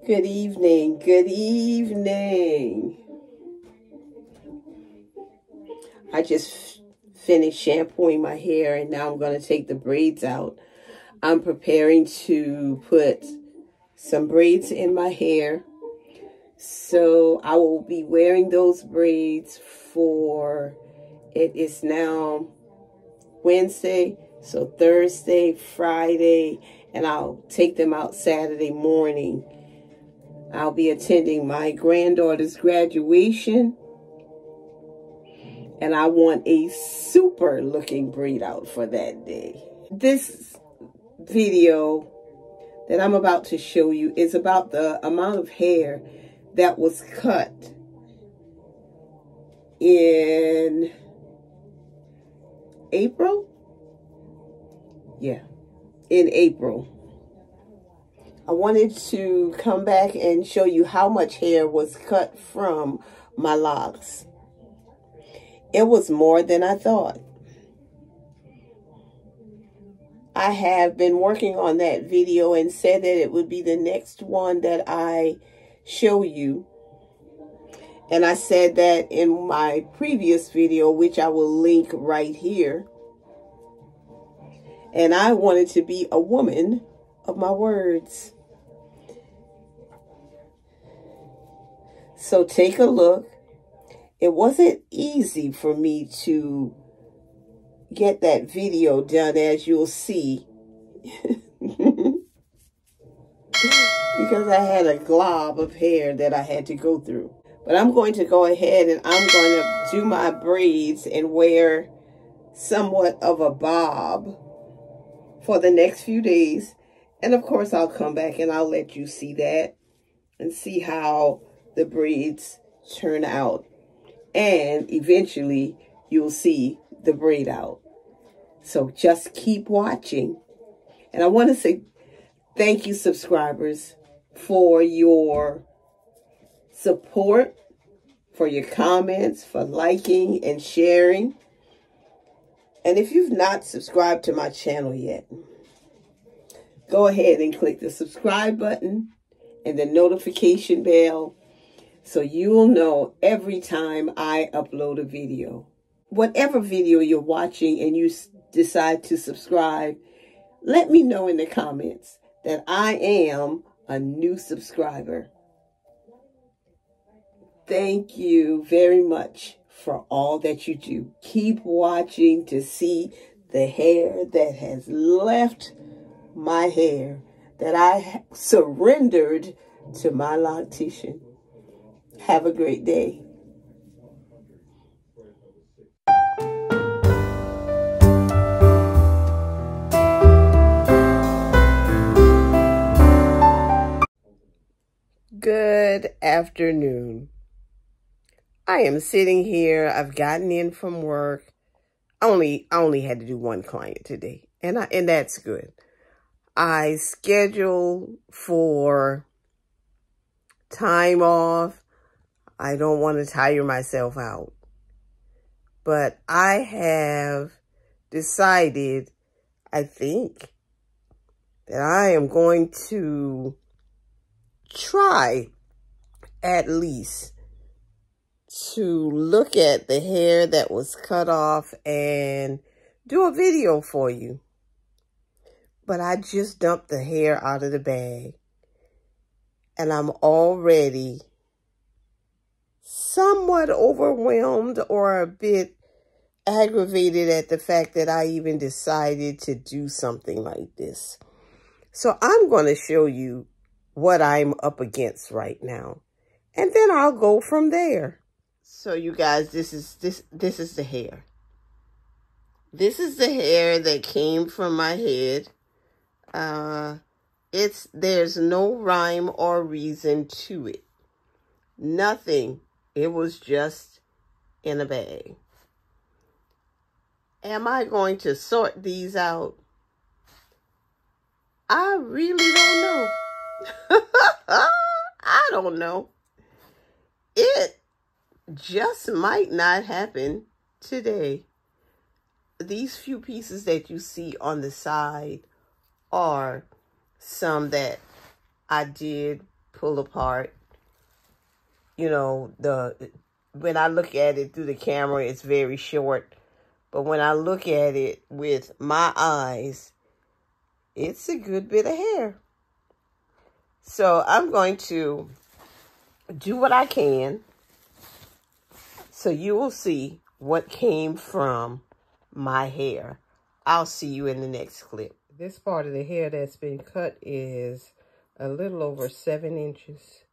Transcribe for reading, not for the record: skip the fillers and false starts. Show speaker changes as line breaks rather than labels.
Good evening. Good evening. I just finished shampooing my hair and now I'm going to take the braids out. I'm preparing to put some braids in my hair. So I will be wearing those braids for, it is now Wednesday, so Thursday, Friday, and I'll take them out Saturday morning. I'll be attending my granddaughter's graduation, and I want a super looking braid out for that day. This video that I'm about to show you is about the amount of hair that was cut in April. Yeah, in April. I wanted to come back and show you how much hair was cut from my locks. It was more than I thought. I have been working on that video and said that it would be the next one that I show you. And I said that in my previous video, which I will link right here. And I wanted to be a woman of my words. So take a look. It wasn't easy for me to get that video done, as you'll see. Because I had a glob of hair that I had to go through. But I'm going to go ahead and I'm going to do my braids and wear somewhat of a bob for the next few days. And of course, I'll come back and I'll let you see that and see how the braids turn out. And eventually, you'll see the braid out. So just keep watching. And I want to say thank you, subscribers, for your support, for your comments, for liking and sharing. And if you've not subscribed to my channel yet, go ahead and click the subscribe button and the notification bell so you will know every time I upload a video. Whatever video you're watching and you decide to subscribe, let me know in the comments that I am a new subscriber. Thank you very much for all that you do. Keep watching to see the hair that has left my hair, that I surrendered to my loctitian. Have a great day. Good afternoon. I am sitting here. I've gotten in from work. I only had to do one client today, and that's good. I scheduled for time off. I don't want to tire myself out. But I have decided, I think, that I am going to try at least to look at the hair that was cut off and do a video for you. But I just dumped the hair out of the bag. And I'm already somewhat overwhelmed or a bit aggravated at the fact that I even decided to do something like this. So I'm going to show you what I'm up against right now. And then I'll go from there. So you guys, this is the hair. This is the hair that came from my head. There's no rhyme or reason to it. Nothing. It was just in a bag. Am I going to sort these out? I really don't know. I don't know. It just might not happen today. These few pieces that you see on the side are some that I did pull apart. You know, when I look at it through the camera, it's very short. But when I look at it with my eyes, it's a good bit of hair. So I'm going to do what I can so you will see what came from my hair. I'll see you in the next clip. This part of the hair that's been cut is a little over 7 inches.